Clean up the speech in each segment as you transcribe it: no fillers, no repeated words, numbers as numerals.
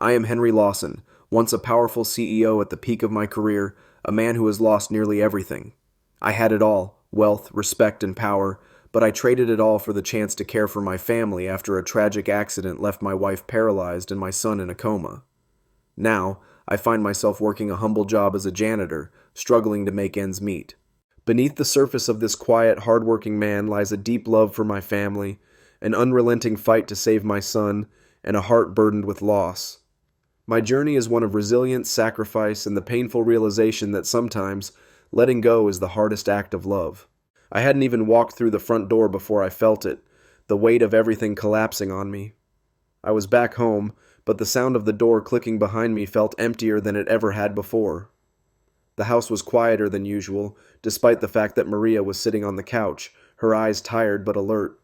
I am Henry Lawson, once a powerful CEO at the peak of my career, a man who has lost nearly everything. I had it all, wealth, respect, and power, but I traded it all for the chance to care for my family after a tragic accident left my wife paralyzed and my son in a coma. Now, I find myself working a humble job as a janitor, struggling to make ends meet. Beneath the surface of this quiet, hardworking man lies a deep love for my family, an unrelenting fight to save my son, and a heart burdened with loss. My journey is one of resilience, sacrifice, and the painful realization that sometimes letting go is the hardest act of love. I hadn't even walked through the front door before I felt it, the weight of everything collapsing on me. I was back home, but the sound of the door clicking behind me felt emptier than it ever had before. The house was quieter than usual, despite the fact that Maria was sitting on the couch, her eyes tired but alert.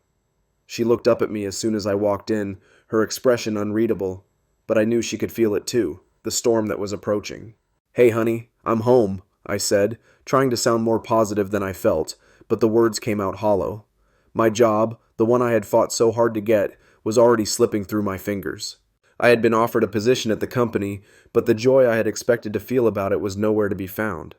She looked up at me as soon as I walked in, her expression unreadable, but I knew she could feel it too, the storm that was approaching. "Hey, honey, I'm home," I said, trying to sound more positive than I felt, but the words came out hollow. My job, the one I had fought so hard to get, was already slipping through my fingers. I had been offered a position at the company, but the joy I had expected to feel about it was nowhere to be found.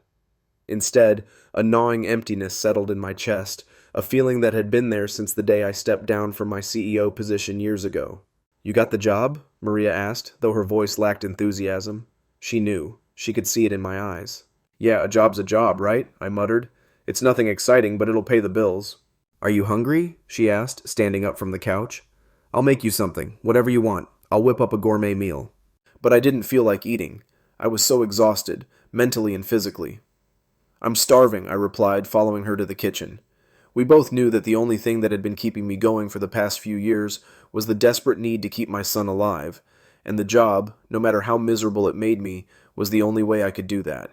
Instead, a gnawing emptiness settled in my chest, a feeling that had been there since the day I stepped down from my CEO position years ago. "You got the job?" Maria asked, though her voice lacked enthusiasm. She knew. She could see it in my eyes. "Yeah, a job's a job, right?" I muttered. "It's nothing exciting, but it'll pay the bills." "Are you hungry?" she asked, standing up from the couch. "I'll make you something, whatever you want. I'll whip up a gourmet meal." But I didn't feel like eating. I was so exhausted, mentally and physically. "I'm starving," I replied, following her to the kitchen. We both knew that the only thing that had been keeping me going for the past few years was the desperate need to keep my son alive, and the job, no matter how miserable it made me, was the only way I could do that.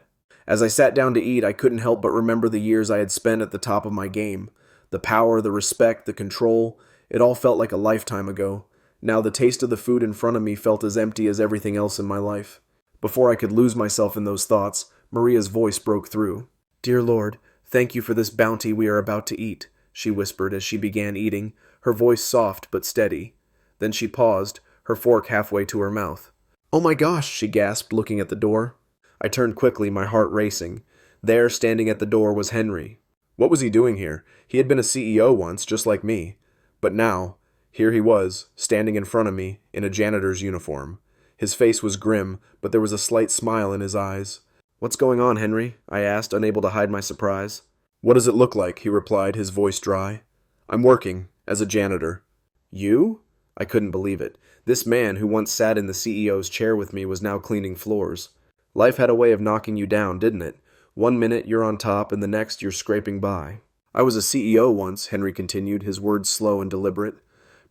As I sat down to eat, I couldn't help but remember the years I had spent at the top of my game. The power, the respect, the control, it all felt like a lifetime ago. Now the taste of the food in front of me felt as empty as everything else in my life. Before I could lose myself in those thoughts, Maria's voice broke through. "Dear Lord, thank you for this bounty we are about to eat," she whispered as she began eating, her voice soft but steady. Then she paused, her fork halfway to her mouth. "Oh my gosh," she gasped, looking at the door. I turned quickly, my heart racing. There, standing at the door, was Henry. What was he doing here? He had been a CEO once, just like me. But now, here he was, standing in front of me, in a janitor's uniform. His face was grim, but there was a slight smile in his eyes. "What's going on, Henry?" I asked, unable to hide my surprise. "What does it look like?" he replied, his voice dry. "I'm working, as a janitor." "You?" I couldn't believe it. This man, who once sat in the CEO's chair with me, was now cleaning floors. Life had a way of knocking you down, didn't it? One minute you're on top, and the next you're scraping by. "I was a CEO once," Henry continued, his words slow and deliberate.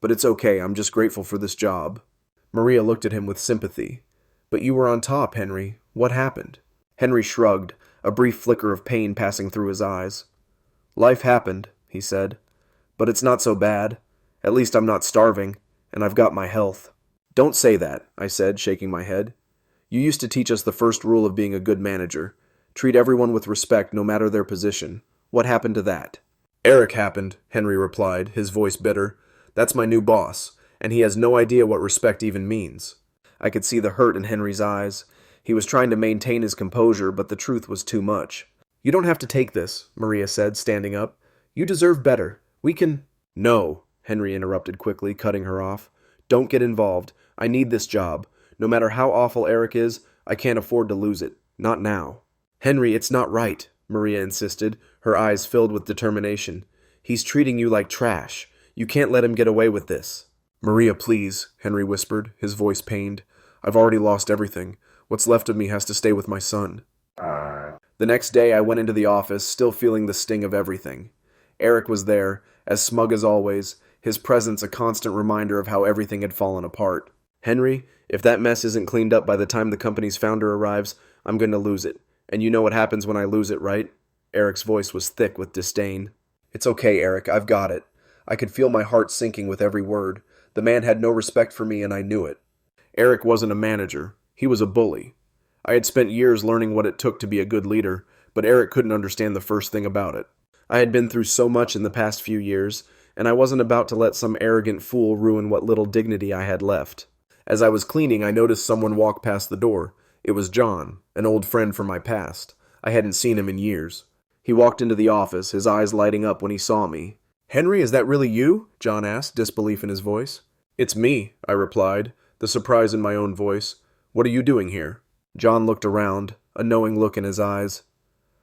"But it's okay, I'm just grateful for this job." Maria looked at him with sympathy. "But you were on top, Henry. What happened?" Henry shrugged, a brief flicker of pain passing through his eyes. "Life happened," he said. "But it's not so bad. At least I'm not starving, and I've got my health." "Don't say that," I said, shaking my head. "You used to teach us the first rule of being a good manager. Treat everyone with respect no matter their position. What happened to that?" "Eric happened," Henry replied, his voice bitter. "That's my new boss, and he has no idea what respect even means." I could see the hurt in Henry's eyes. He was trying to maintain his composure, but the truth was too much. "You don't have to take this," Maria said, standing up. "You deserve better. We can—" "No," Henry interrupted quickly, cutting her off. "Don't get involved. I need this job. No matter how awful Eric is, I can't afford to lose it. Not now." "Henry, it's not right," Maria insisted, her eyes filled with determination. "He's treating you like trash. You can't let him get away with this." "Maria, please," Henry whispered, his voice pained. "I've already lost everything. What's left of me has to stay with my son." The next day I went into the office, still feeling the sting of everything. Eric was there, as smug as always, his presence a constant reminder of how everything had fallen apart. "Henry, if that mess isn't cleaned up by the time the company's founder arrives, I'm going to lose it. And you know what happens when I lose it, right?" Eric's voice was thick with disdain. "It's okay, Eric, I've got it." I could feel my heart sinking with every word. The man had no respect for me, and I knew it. Eric wasn't a manager. He was a bully. I had spent years learning what it took to be a good leader, but Eric couldn't understand the first thing about it. I had been through so much in the past few years, and I wasn't about to let some arrogant fool ruin what little dignity I had left. As I was cleaning, I noticed someone walk past the door. It was John, an old friend from my past. I hadn't seen him in years. He walked into the office, his eyes lighting up when he saw me. "Henry, is that really you?" John asked, disbelief in his voice. "It's me," I replied, the surprise in my own voice. "What are you doing here?" John looked around, a knowing look in his eyes.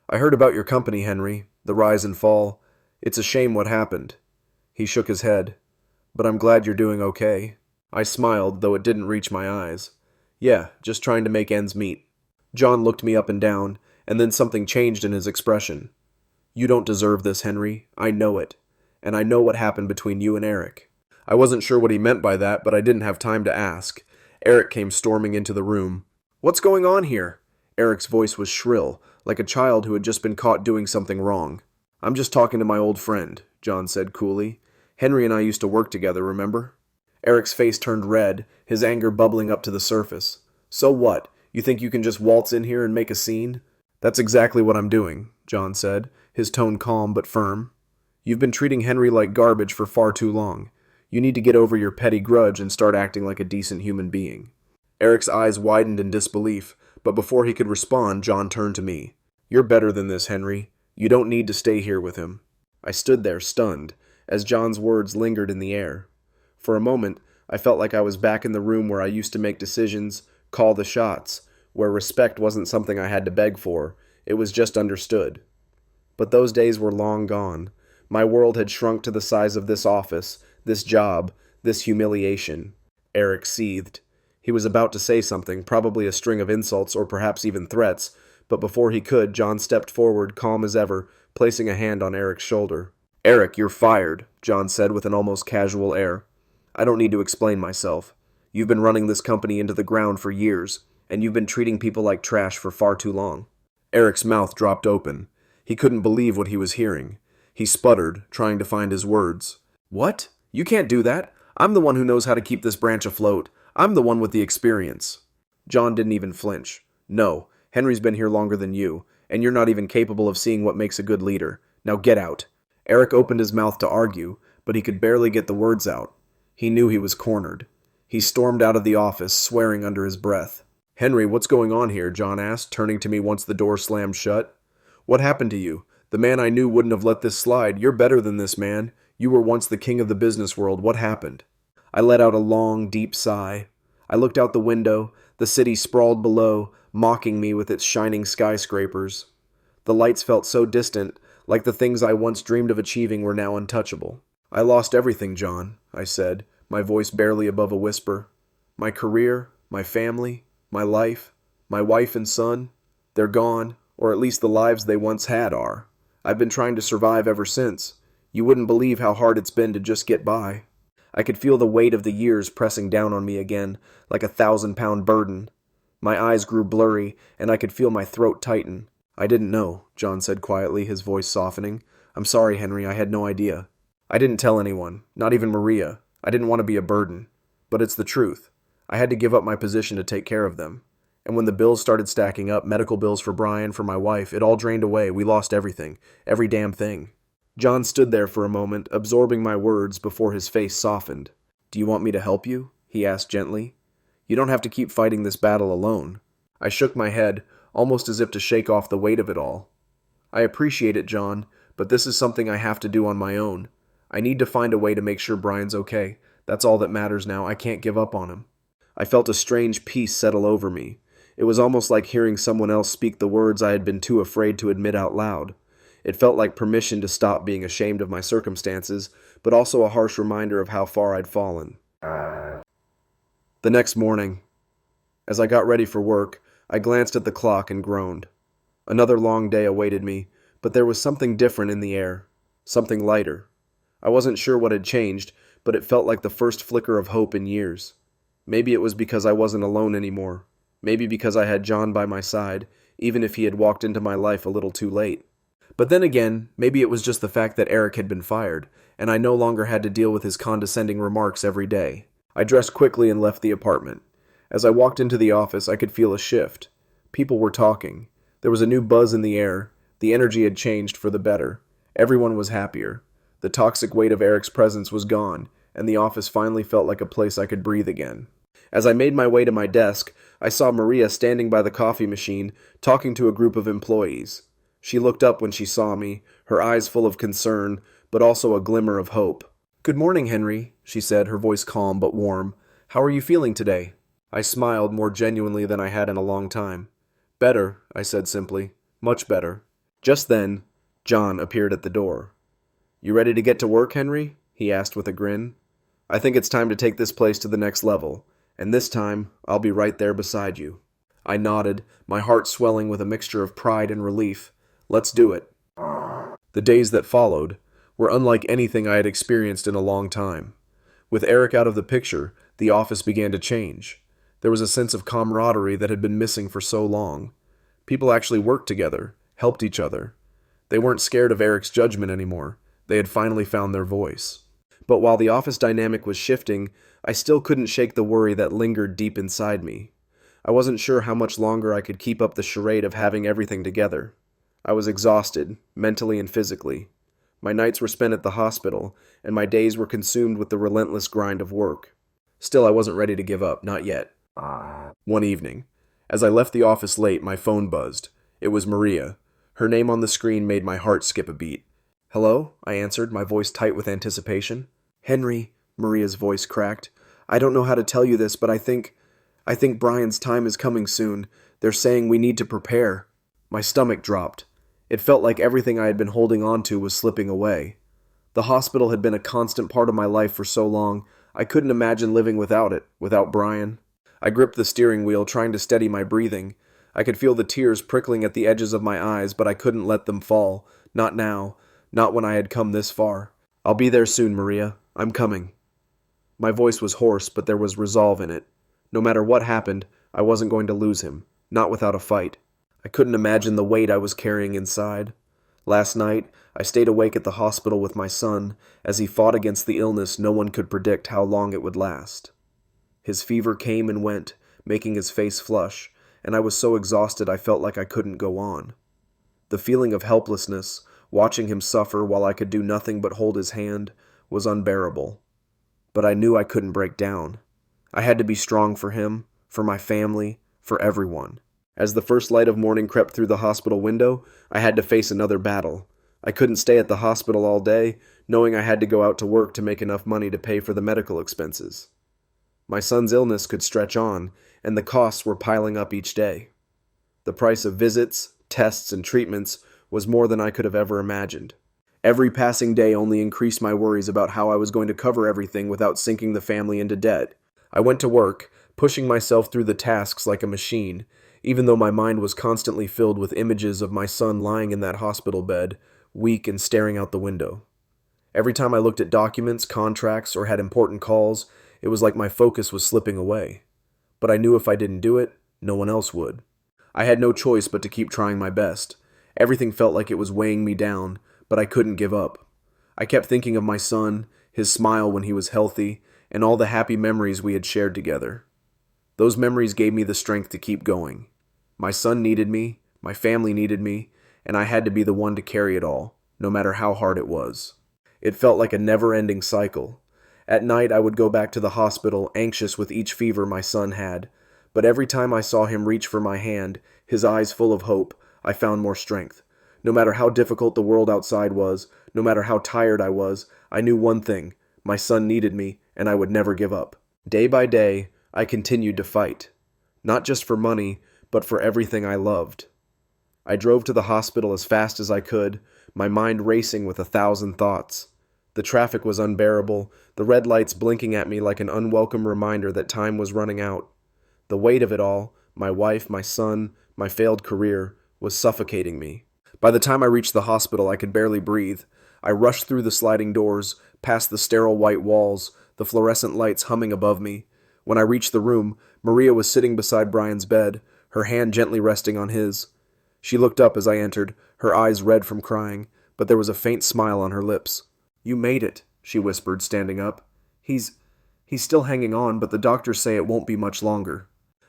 "I heard about your company, Henry, the rise and fall. It's a shame what happened." He shook his head. "But I'm glad you're doing okay." I smiled, though it didn't reach my eyes. "Yeah, just trying to make ends meet." John looked me up and down, and then something changed in his expression. "You don't deserve this, Henry. I know it. And I know what happened between you and Eric." I wasn't sure what he meant by that, but I didn't have time to ask. Eric came storming into the room. "What's going on here?" Eric's voice was shrill, like a child who had just been caught doing something wrong. "I'm just talking to my old friend," John said coolly. "Henry and I used to work together, remember?" Eric's face turned red, his anger bubbling up to the surface. "So what? You think you can just waltz in here and make a scene?" "That's exactly what I'm doing," John said, his tone calm but firm. "You've been treating Henry like garbage for far too long. You need to get over your petty grudge and start acting like a decent human being." Eric's eyes widened in disbelief, but before he could respond, John turned to me. "You're better than this, Henry. You don't need to stay here with him." I stood there, stunned, as John's words lingered in the air. For a moment, I felt like I was back in the room where I used to make decisions, call the shots, where respect wasn't something I had to beg for, it was just understood. But those days were long gone. My world had shrunk to the size of this office, this job, this humiliation. Eric seethed. He was about to say something, probably a string of insults or perhaps even threats, but before he could, John stepped forward, calm as ever, placing a hand on Eric's shoulder. "Eric, you're fired," John said with an almost casual air. "I don't need to explain myself. You've been running this company into the ground for years, and you've been treating people like trash for far too long." Eric's mouth dropped open. He couldn't believe what he was hearing. He sputtered, trying to find his words. "What? You can't do that. I'm the one who knows how to keep this branch afloat. I'm the one with the experience." John didn't even flinch. "No, Henry's been here longer than you, and you're not even capable of seeing what makes a good leader. Now get out." Eric opened his mouth to argue, but he could barely get the words out. He knew he was cornered. He stormed out of the office, swearing under his breath. "Henry, what's going on here?" John asked, turning to me once the door slammed shut. "What happened to you? The man I knew wouldn't have let this slide. You're better than this, man. You were once the king of the business world. What happened?" I let out a long, deep sigh. I looked out the window. The city sprawled below, mocking me with its shining skyscrapers. The lights felt so distant, like the things I once dreamed of achieving were now untouchable. "I lost everything, John," I said, my voice barely above a whisper. "My career, my family, my life, my wife and son, they're gone, or at least the lives they once had are. I've been trying to survive ever since. You wouldn't believe how hard it's been to just get by." I could feel the weight of the years pressing down on me again, like a 1,000-pound burden. My eyes grew blurry, and I could feel my throat tighten. "I didn't know," John said quietly, his voice softening. "I'm sorry, Henry, I had no idea. I didn't tell anyone, not even Maria. I didn't want to be a burden. But it's the truth. I had to give up my position to take care of them. And when the bills started stacking up, medical bills for Brian, for my wife, it all drained away. We lost everything. Every damn thing." John stood there for a moment, absorbing my words before his face softened. "Do you want me to help you?" he asked gently. "You don't have to keep fighting this battle alone." I shook my head, almost as if to shake off the weight of it all. "I appreciate it, John, but this is something I have to do on my own. I need to find a way to make sure Brian's okay. That's all that matters now. I can't give up on him." I felt a strange peace settle over me. It was almost like hearing someone else speak the words I had been too afraid to admit out loud. It felt like permission to stop being ashamed of my circumstances, but also a harsh reminder of how far I'd fallen. The next morning, as I got ready for work, I glanced at the clock and groaned. Another long day awaited me, but there was something different in the air, something lighter. I wasn't sure what had changed, but it felt like the first flicker of hope in years. Maybe it was because I wasn't alone anymore. Maybe because I had John by my side, even if he had walked into my life a little too late. But then again, maybe it was just the fact that Eric had been fired, and I no longer had to deal with his condescending remarks every day. I dressed quickly and left the apartment. As I walked into the office, I could feel a shift. People were talking. There was a new buzz in the air. The energy had changed for the better. Everyone was happier. The toxic weight of Eric's presence was gone, and the office finally felt like a place I could breathe again. As I made my way to my desk, I saw Maria standing by the coffee machine, talking to a group of employees. She looked up when she saw me, her eyes full of concern, but also a glimmer of hope. "Good morning, Henry," she said, her voice calm but warm. "How are you feeling today?" I smiled more genuinely than I had in a long time. "Better," I said simply. "Much better." Just then, John appeared at the door. "You ready to get to work, Henry?" he asked with a grin. "I think it's time to take this place to the next level, and this time, I'll be right there beside you." I nodded, my heart swelling with a mixture of pride and relief. Let's do it. The days that followed were unlike anything I had experienced in a long time. With Eric out of the picture, the office began to change. There was a sense of camaraderie that had been missing for so long. People actually worked together, helped each other. They weren't scared of Eric's judgment anymore. They had finally found their voice. But while the office dynamic was shifting, I still couldn't shake the worry that lingered deep inside me. I wasn't sure how much longer I could keep up the charade of having everything together. I was exhausted, mentally and physically. My nights were spent at the hospital, and my days were consumed with the relentless grind of work. Still, I wasn't ready to give up, not yet. One evening, as I left the office late, my phone buzzed. It was Maria. Her name on the screen made my heart skip a beat. "Hello?" I answered, my voice tight with anticipation. "Henry," Maria's voice cracked. "I don't know how to tell you this, but I think Brian's time is coming soon. They're saying we need to prepare." My stomach dropped. It felt like everything I had been holding on to was slipping away. The hospital had been a constant part of my life for so long, I couldn't imagine living without it, without Brian. I gripped the steering wheel, trying to steady my breathing. I could feel the tears prickling at the edges of my eyes, but I couldn't let them fall. Not now. Not when I had come this far. "I'll be there soon, Maria. I'm coming." My voice was hoarse, but there was resolve in it. No matter what happened, I wasn't going to lose him. Not without a fight. I couldn't imagine the weight I was carrying inside. Last night, I stayed awake at the hospital with my son, as he fought against the illness no one could predict how long it would last. His fever came and went, making his face flush, and I was so exhausted I felt like I couldn't go on. The feeling of helplessness, watching him suffer while I could do nothing but hold his hand, was unbearable. But I knew I couldn't break down. I had to be strong for him, for my family, for everyone. As the first light of morning crept through the hospital window, I had to face another battle. I couldn't stay at the hospital all day, knowing I had to go out to work to make enough money to pay for the medical expenses. My son's illness could stretch on, and the costs were piling up each day. The price of visits, tests, and treatments was more than I could have ever imagined. Every passing day only increased my worries about how I was going to cover everything without sinking the family into debt. I went to work, pushing myself through the tasks like a machine, even though my mind was constantly filled with images of my son lying in that hospital bed, weak and staring out the window. Every time I looked at documents, contracts, or had important calls, it was like my focus was slipping away. But I knew if I didn't do it, no one else would. I had no choice but to keep trying my best. Everything felt like it was weighing me down, but I couldn't give up. I kept thinking of my son, his smile when he was healthy, and all the happy memories we had shared together. Those memories gave me the strength to keep going. My son needed me, my family needed me, and I had to be the one to carry it all, no matter how hard it was. It felt like a never-ending cycle. At night I would go back to the hospital, anxious with each fever my son had, but every time I saw him reach for my hand, his eyes full of hope, I found more strength. No matter how difficult the world outside was, no matter how tired I was, I knew one thing: my son needed me, and I would never give up. Day by day, I continued to fight. Not just for money, but for everything I loved. I drove to the hospital as fast as I could, my mind racing with 1,000 thoughts. The traffic was unbearable, the red lights blinking at me like an unwelcome reminder that time was running out. The weight of it all, my wife, my son, my failed career, was suffocating me. By the time I reached the hospital, I could barely breathe. I rushed through the sliding doors, past the sterile white walls, the fluorescent lights humming above me. When I reached the room, Maria was sitting beside Brian's bed, her hand gently resting on his. She looked up as I entered, her eyes red from crying, but there was a faint smile on her lips. "You made it," she whispered, standing up. He's still hanging on, but the doctors say it won't be much longer."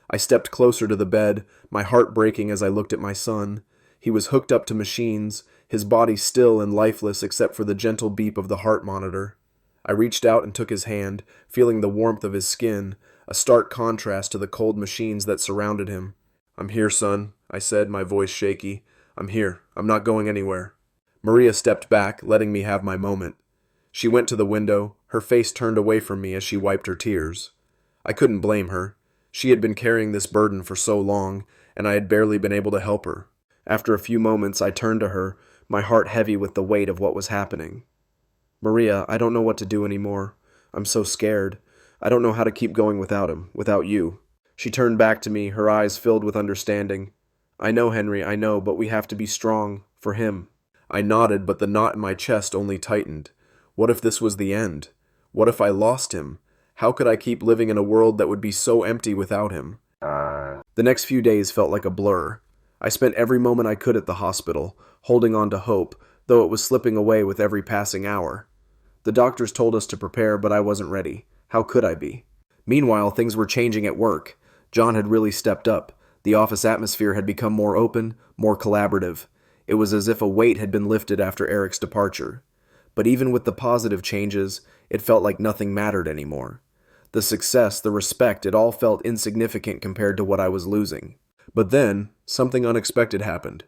I stepped closer to the bed, my heart breaking as I looked at my son. He was hooked up to machines, his body still and lifeless except for the gentle beep of the heart monitor. I reached out and took his hand, feeling the warmth of his skin, a stark contrast to the cold machines that surrounded him. "I'm here, son," I said, my voice shaky. "I'm here. I'm not going anywhere." Maria stepped back, letting me have my moment. She went to the window, her face turned away from me as she wiped her tears. I couldn't blame her. She had been carrying this burden for so long, and I had barely been able to help her. After a few moments, I turned to her, my heart heavy with the weight of what was happening. "Maria, I don't know what to do anymore. I'm so scared. I don't know how to keep going without him, without you." She turned back to me, her eyes filled with understanding. "I know, Henry, I know, but we have to be strong. For him." I nodded, but the knot in my chest only tightened. What if this was the end? What if I lost him? How could I keep living in a world that would be so empty without him? The next few days felt like a blur. I spent every moment I could at the hospital, holding on to hope, though it was slipping away with every passing hour. The doctors told us to prepare, but I wasn't ready. How could I be? Meanwhile, things were changing at work. John had really stepped up. The office atmosphere had become more open, more collaborative. It was as if a weight had been lifted after Eric's departure. But even with the positive changes, it felt like nothing mattered anymore. The success, the respect, it all felt insignificant compared to what I was losing. But then, something unexpected happened.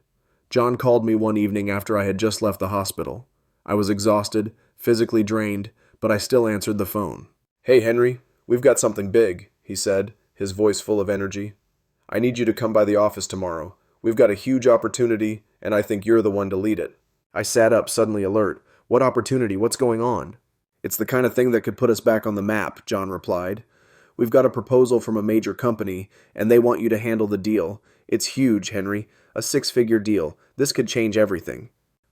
John called me one evening after I had just left the hospital. I was exhausted, physically drained, but I still answered the phone. "Hey, Henry, we've got something big," he said, his voice full of energy. "I need you to come by the office tomorrow. We've got a huge opportunity, and I think you're the one to lead it." I sat up, suddenly alert. "What opportunity? What's going on?" "It's the kind of thing that could put us back on the map," John replied. "We've got a proposal from a major company, and they want you to handle the deal. It's huge, Henry. A 6-figure deal. This could change everything."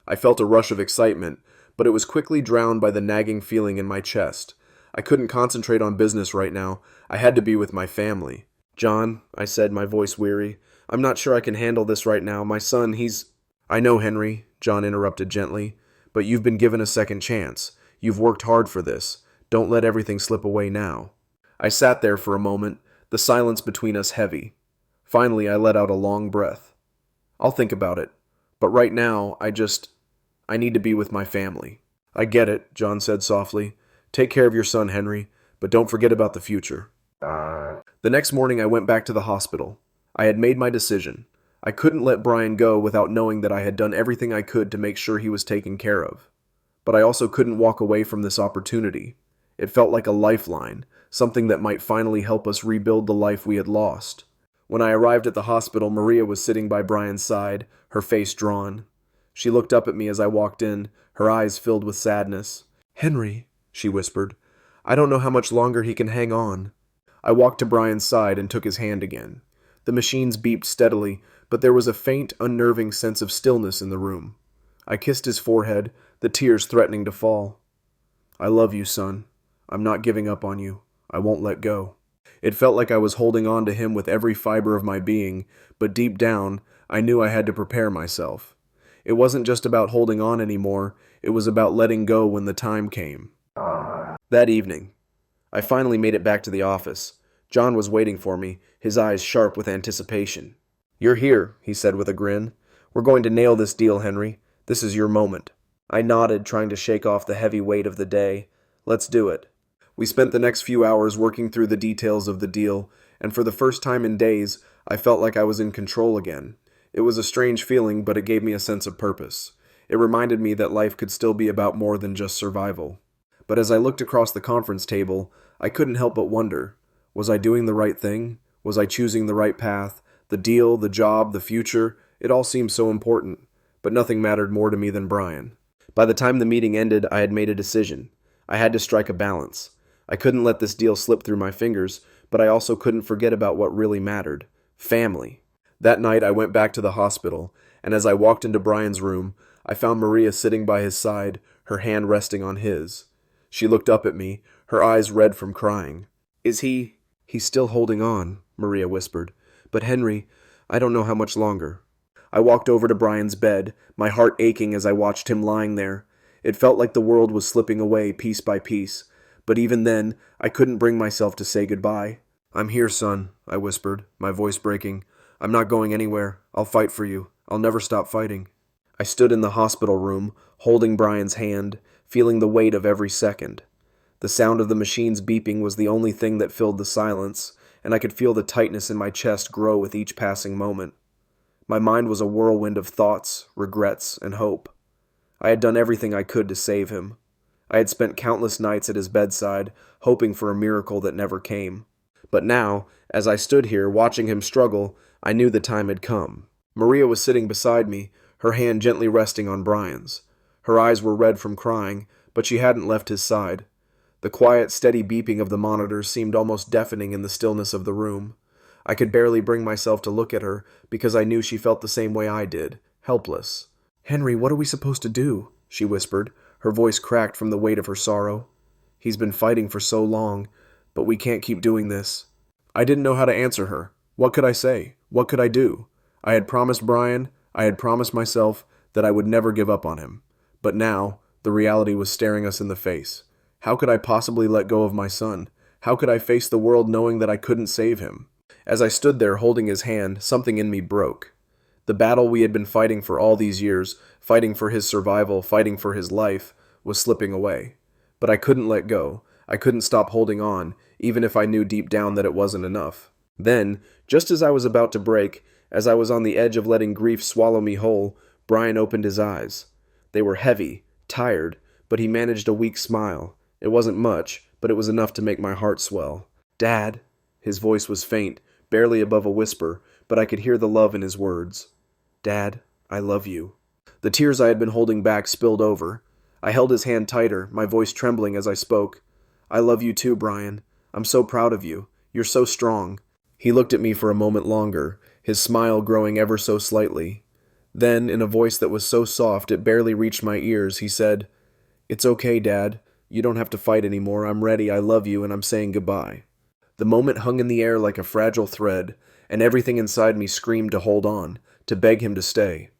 I felt a rush of excitement, but it was quickly drowned by the nagging feeling in my chest. I couldn't concentrate on business right now. I had to be with my family. "John," I said, my voice weary, "I'm not sure I can handle this right now. My son, he's—" "I know, Henry," John interrupted gently, "but you've been given a second chance. You've worked hard for this. Don't let everything slip away now." I sat there for a moment, the silence between us heavy. Finally, I let out a long breath. "I'll think about it. But right now, I need to be with my family." "I get it," John said softly. "Take care of your son, Henry, but don't forget about the future." The next morning, I went back to the hospital. I had made my decision. I couldn't let Brian go without knowing that I had done everything I could to make sure he was taken care of. But I also couldn't walk away from this opportunity. It felt like a lifeline, something that might finally help us rebuild the life we had lost. When I arrived at the hospital, Maria was sitting by Brian's side, her face drawn. She looked up at me as I walked in, her eyes filled with sadness. "Henry," she whispered, "I don't know how much longer he can hang on." I walked to Brian's side and took his hand again. The machines beeped steadily, but there was a faint, unnerving sense of stillness in the room. I kissed his forehead, the tears threatening to fall. "I love you, son. I'm not giving up on you. I won't let go." It felt like I was holding on to him with every fiber of my being, but deep down, I knew I had to prepare myself. It wasn't just about holding on anymore, it was about letting go when the time came. That evening, I finally made it back to the office. John was waiting for me, his eyes sharp with anticipation. "You're here," he said with a grin. "We're going to nail this deal, Henry. This is your moment." I nodded, trying to shake off the heavy weight of the day. "Let's do it." We spent the next few hours working through the details of the deal, and for the first time in days, I felt like I was in control again. It was a strange feeling, but it gave me a sense of purpose. It reminded me that life could still be about more than just survival. But as I looked across the conference table, I couldn't help but wonder, was I doing the right thing? Was I choosing the right path? The deal, the job, the future, it all seemed so important, but nothing mattered more to me than Brian. By the time the meeting ended, I had made a decision. I had to strike a balance. I couldn't let this deal slip through my fingers, but I also couldn't forget about what really mattered. Family. That night, I went back to the hospital, and as I walked into Brian's room, I found Maria sitting by his side, her hand resting on his. She looked up at me, her eyes red from crying. He's still holding on," Maria whispered. "But Henry, I don't know how much longer." I walked over to Brian's bed, my heart aching as I watched him lying there. It felt like the world was slipping away piece by piece, but even then, I couldn't bring myself to say goodbye. "I'm here, son," I whispered, my voice breaking. "I'm not going anywhere. I'll fight for you. I'll never stop fighting." I stood in the hospital room, holding Brian's hand, feeling the weight of every second. The sound of the machines beeping was the only thing that filled the silence, and I could feel the tightness in my chest grow with each passing moment. My mind was a whirlwind of thoughts, regrets, and hope. I had done everything I could to save him. I had spent countless nights at his bedside, hoping for a miracle that never came. But now, as I stood here watching him struggle, I knew the time had come. Maria was sitting beside me, her hand gently resting on Brian's. Her eyes were red from crying, but she hadn't left his side. The quiet, steady beeping of the monitors seemed almost deafening in the stillness of the room. I could barely bring myself to look at her because I knew she felt the same way I did, helpless. "Henry, what are we supposed to do?" she whispered, her voice cracked from the weight of her sorrow. "He's been fighting for so long, but we can't keep doing this." I didn't know how to answer her. What could I say? What could I do? I had promised Brian, I had promised myself that I would never give up on him. But now, the reality was staring us in the face. How could I possibly let go of my son? How could I face the world knowing that I couldn't save him? As I stood there holding his hand, something in me broke. The battle we had been fighting for all these years, fighting for his survival, fighting for his life, was slipping away. But I couldn't let go. I couldn't stop holding on, even if I knew deep down that it wasn't enough. Then, just as I was about to break, as I was on the edge of letting grief swallow me whole, Brian opened his eyes. They were heavy, tired, but he managed a weak smile. It wasn't much, but it was enough to make my heart swell. "Dad." His voice was faint, barely above a whisper, but I could hear the love in his words. "Dad, I love you." The tears I had been holding back spilled over. I held his hand tighter, my voice trembling as I spoke. "I love you too, Brian. I'm so proud of you. You're so strong." He looked at me for a moment longer, his smile growing ever so slightly. Then, in a voice that was so soft it barely reached my ears, he said, "It's okay, Dad. You don't have to fight anymore. I'm ready, I love you, and I'm saying goodbye." The moment hung in the air like a fragile thread, and everything inside me screamed to hold on, to beg him to stay.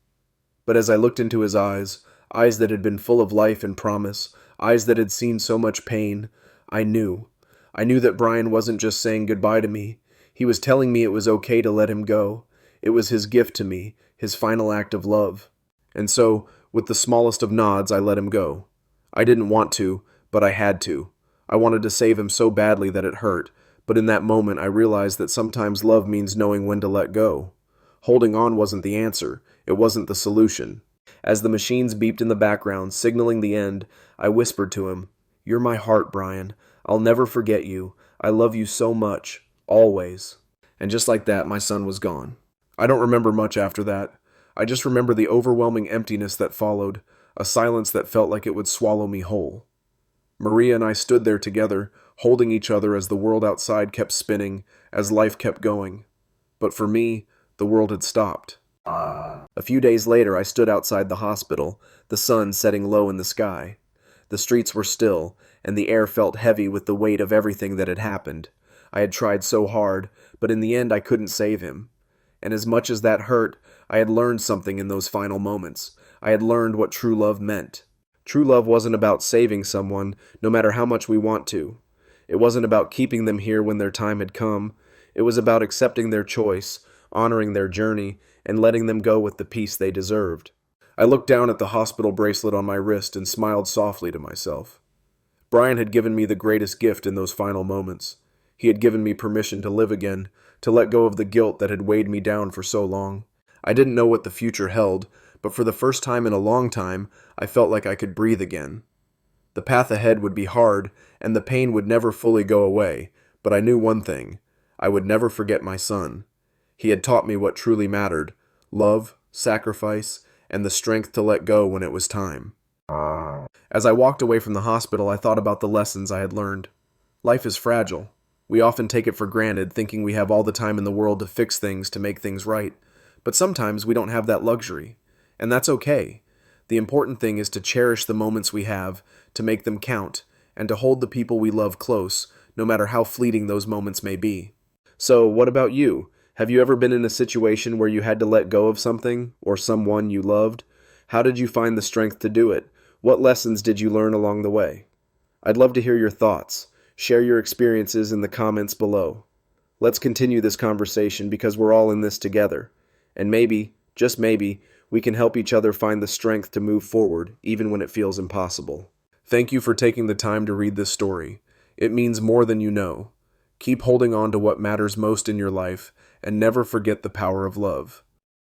But as I looked into his eyes, eyes that had been full of life and promise, eyes that had seen so much pain, I knew. I knew that Brian wasn't just saying goodbye to me. He was telling me it was okay to let him go. It was his gift to me, his final act of love. And so, with the smallest of nods, I let him go. I didn't want to, but I had to. I wanted to save him so badly that it hurt, but in that moment I realized that sometimes love means knowing when to let go. Holding on wasn't the answer. It wasn't the solution. As the machines beeped in the background, signaling the end, I whispered to him, "You're my heart, Brian. I'll never forget you. I love you so much. Always." And just like that, my son was gone. I don't remember much after that. I just remember the overwhelming emptiness that followed, a silence that felt like it would swallow me whole. Maria and I stood there together, holding each other as the world outside kept spinning, as life kept going. But for me, the world had stopped. A few days later, I stood outside the hospital, the sun setting low in the sky. The streets were still, and the air felt heavy with the weight of everything that had happened. I had tried so hard, but in the end I couldn't save him. And as much as that hurt, I had learned something in those final moments. I had learned what true love meant. True love wasn't about saving someone, no matter how much we want to. It wasn't about keeping them here when their time had come. It was about accepting their choice, honoring their journey, and letting them go with the peace they deserved. I looked down at the hospital bracelet on my wrist and smiled softly to myself. Brian had given me the greatest gift in those final moments. He had given me permission to live again, to let go of the guilt that had weighed me down for so long. I didn't know what the future held, but for the first time in a long time, I felt like I could breathe again. The path ahead would be hard, and the pain would never fully go away, but I knew one thing. I would never forget my son. He had taught me what truly mattered: love, sacrifice, and the strength to let go when it was time. As I walked away from the hospital, I thought about the lessons I had learned. Life is fragile. We often take it for granted, thinking we have all the time in the world to fix things, to make things right. But sometimes we don't have that luxury. And that's okay. The important thing is to cherish the moments we have, to make them count, and to hold the people we love close, no matter how fleeting those moments may be. So, what about you? Have you ever been in a situation where you had to let go of something, or someone you loved? How did you find the strength to do it? What lessons did you learn along the way? I'd love to hear your thoughts. Share your experiences in the comments below. Let's continue this conversation because we're all in this together. And maybe, just maybe, we can help each other find the strength to move forward, even when it feels impossible. Thank you for taking the time to read this story. It means more than you know. Keep holding on to what matters most in your life, and never forget the power of love.